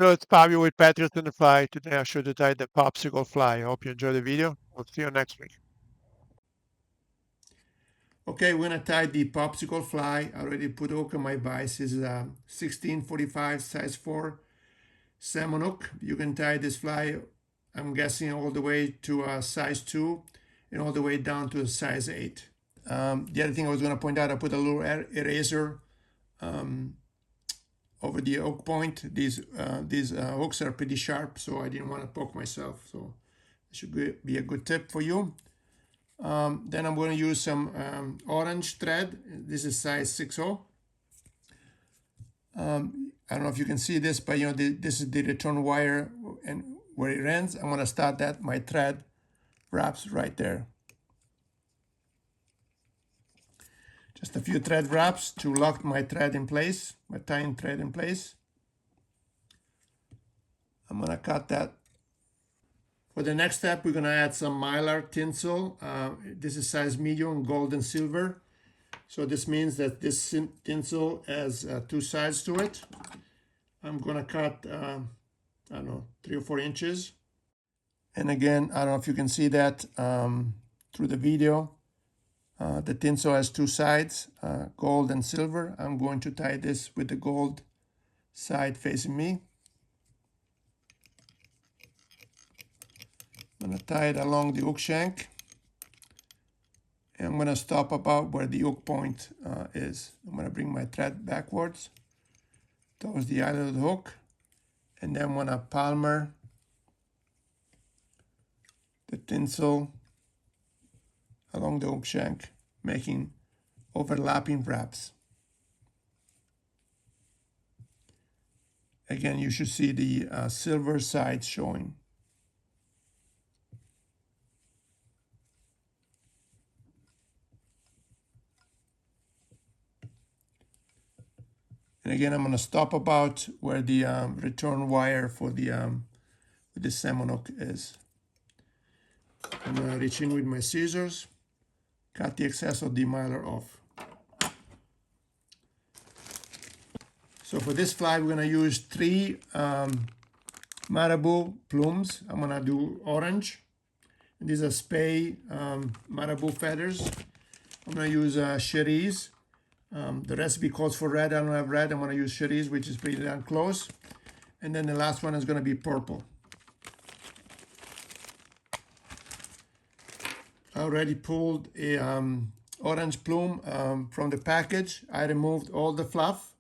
So it's Fabio with Patriots in the Fly. Today I showed you how to tie the Popsicle fly. I hope you enjoy the video. We'll see you next week. Okay, we're gonna tie the Popsicle fly. I already put hook on my vise. This is a 1645 size 4 salmon hook. You can tie this fly, I'm guessing, all the way to a size 2 and all the way down to a size 8. The other thing I was gonna point out, I put a little eraser over the hook point. These hooks are pretty sharp, so I didn't want to poke myself. So it should be a good tip for you. Then I'm going to use some orange thread. This is size 6/0. I don't know if you can see this, but this is the return wire and where it ends. I'm going to start that. My thread wraps right there. Just a few thread wraps to lock my thread in place, my tying thread in place. I'm going to cut that. For the next step, we're going to add some mylar tinsel. This is size medium, gold and silver. So this means that this tinsel has 2 sides to it. I'm going to cut, I don't know, 3 or 4 inches. And again, I don't know if you can see that through the video. The tinsel has 2 sides, gold and silver. I'm going to tie this with the gold side facing me. I'm going to tie it along the hook shank. And I'm going to stop about where the hook point is. I'm going to bring my thread backwards towards the eye of the hook. And then I'm going to palmer the tinsel along the hook shank, making overlapping wraps. Again, you should see the silver side showing. And again, I'm going to stop about where the return wire for the salmon hook is. I'm going to reach in with my scissors, cut the excess of the mylar off. So for this fly, we're going to use 3 marabou plumes. I'm going to do orange. And these are Spey marabou feathers. I'm going to use cerise. The recipe calls for red. I don't have red. I'm going to use cerise, which is pretty damn close. And then the last one is going to be purple. I already pulled a orange plume from the package. I removed all the fluff.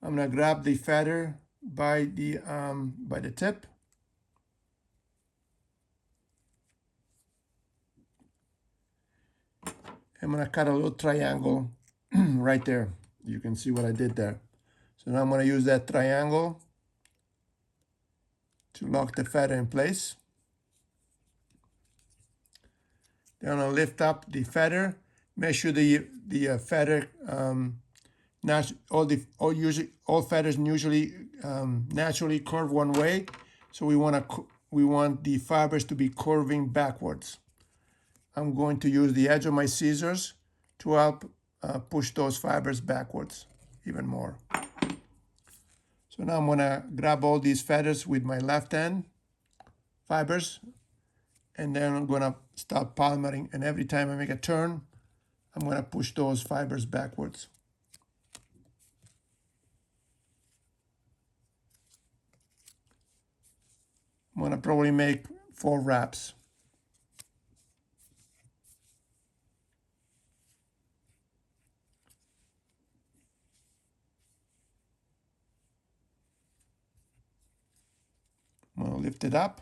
I'm going to grab the feather by the tip. I'm going to cut a little triangle right there. You can see what I did there. So now I'm going to use that triangle to lock the feather in place. Then I'm going to lift up the feather. Make sure the feather, all feathers usually naturally curve one way. So we want the fibers to be curving backwards. I'm going to use the edge of my scissors to help push those fibers backwards even more. So now I'm going to grab all these feathers with my left hand fibers, and then I'm going to start palmering. And every time I make a turn, I'm going to push those fibers backwards. I'm going to probably make 4 wraps. I'm going to lift it up,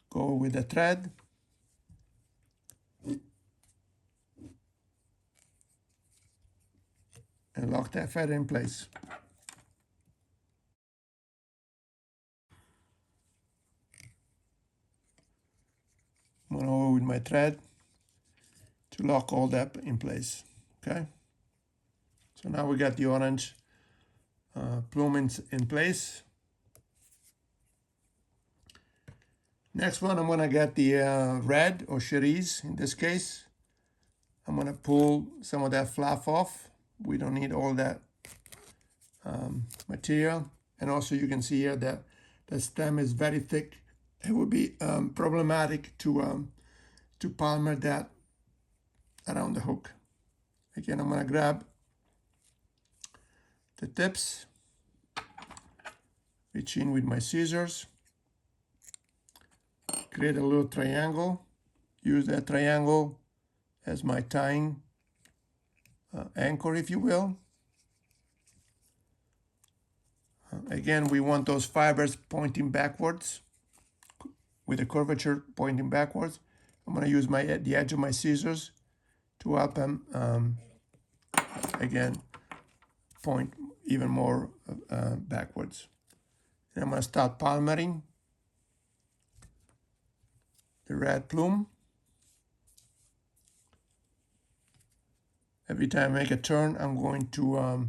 go with the thread, and lock that feather in place. I'm going to go with my thread to lock all that in place. Okay. So now we got the orange plume in place. Next one, I'm going to get the red or cerise in this case. I'm going to pull some of that fluff off. We don't need all that material. And also you can see here that the stem is very thick. It would be problematic to palmer that around the hook. Again, I'm going to grab the tips, reach in with my scissors, create a little triangle, use that triangle as my tying anchor, if you will. Again, we want those fibers pointing backwards, with the curvature pointing backwards. I'm going to use the edge of my scissors to help them, again, point even more backwards. And I'm going to start palmering the red plume. Every time I make a turn, I'm going to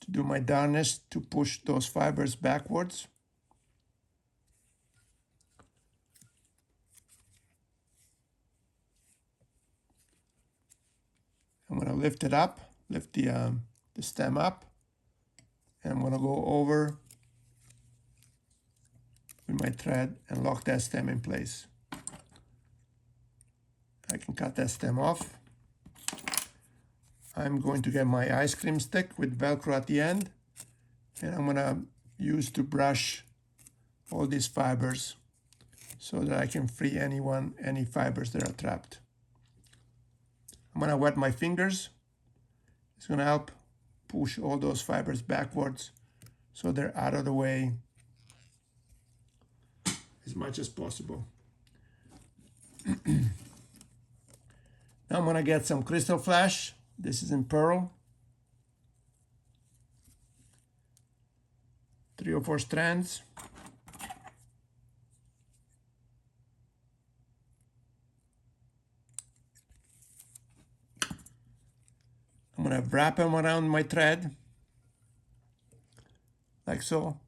do my darnest to push those fibers backwards. I'm going to lift it up, lift the stem up, and I'm going to go over with my thread and lock that stem in place. I can cut that stem off. I'm going to get my ice cream stick with Velcro at the end, and I'm going to use to brush all these fibers so that I can free any fibers that are trapped. I'm going to wet my fingers. It's going to help push all those fibers backwards so they're out of the way as much as possible. Now I'm going to get some crystal flash. This is in pearl. 3 or 4 strands. I'm going to wrap them around my thread, like so.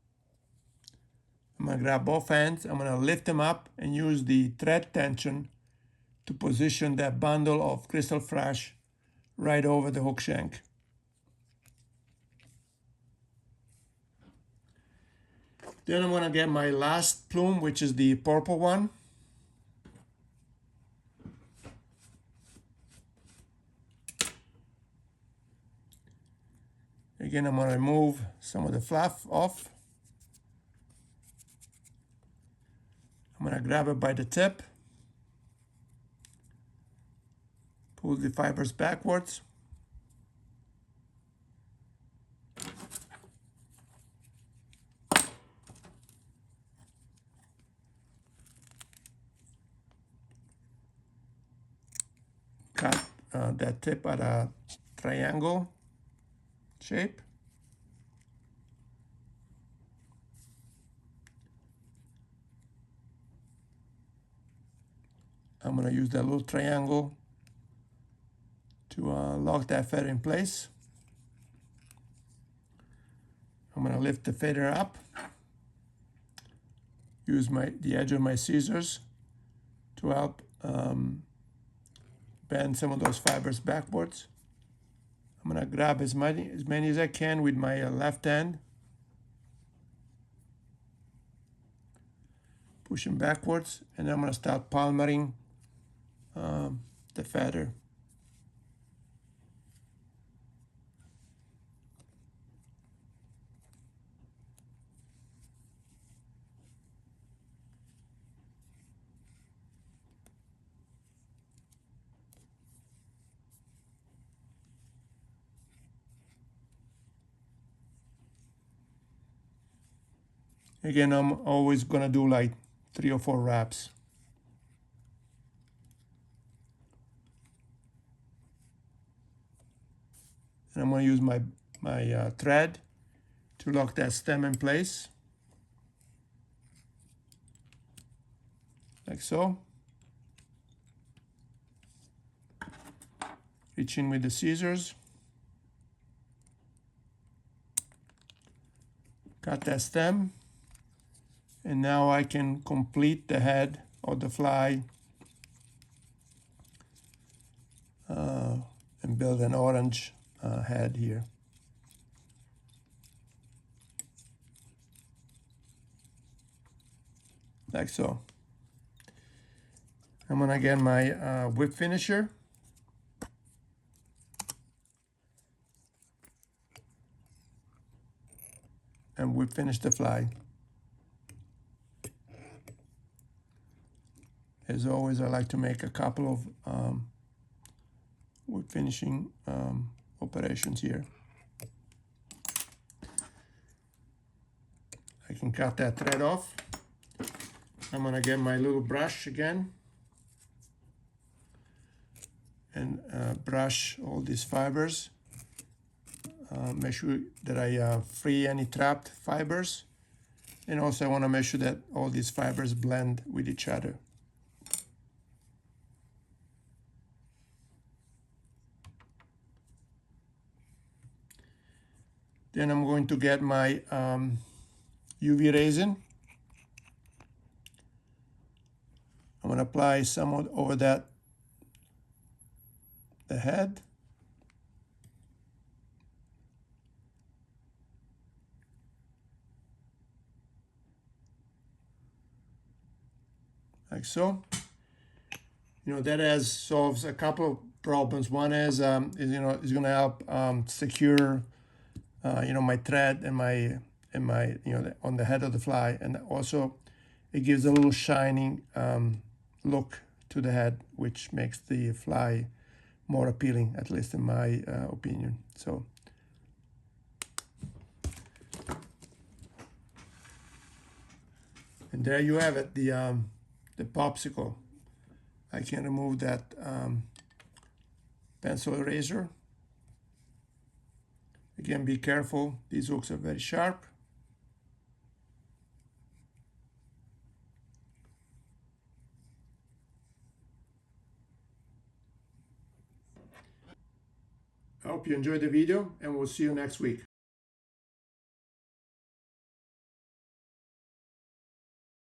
I'm going to grab both ends. I'm going to lift them up and use the thread tension to position that bundle of crystal flash right over the hook shank. Then I'm going to get my last plume, which is the purple one. Again, I'm going to remove some of the fluff off. I'm going to grab it by the tip, pull the fibers backwards. Cut that tip at a triangle shape. I'm going to use that little triangle to lock that feather in place. I'm going to lift the feather up, use the edge of my scissors to help bend some of those fibers backwards. I'm going to grab as many as I can with my left hand, push them backwards, and then I'm going to start palmering the feather. Again, I'm always going to do like 3 or 4 wraps. And I'm going to use my thread to lock that stem in place, like so. Reach in with the scissors, cut that stem, and now I can complete the head of the fly and build an orange head here. like so. I'm gonna get my whip finisher. And whip finish the fly. As always, I like to make a couple of whip finishing operations here. I can cut that thread off. I'm gonna get my little brush again and brush all these fibers. Make sure that I free any trapped fibers, and also I want to make sure that all these fibers blend with each other. Then I'm going to get my UV resin. I'm going to apply some over the head. Like so. You know, that solves a couple of problems. One is is going to help secure my thread and my on the head of the fly, and also it gives a little shining look to the head, which makes the fly more appealing, at least in my opinion. So and there you have it, the popsicle. I can remove that pencil eraser. Again, be careful, these hooks are very sharp. I hope you enjoyed the video, and we'll see you next week.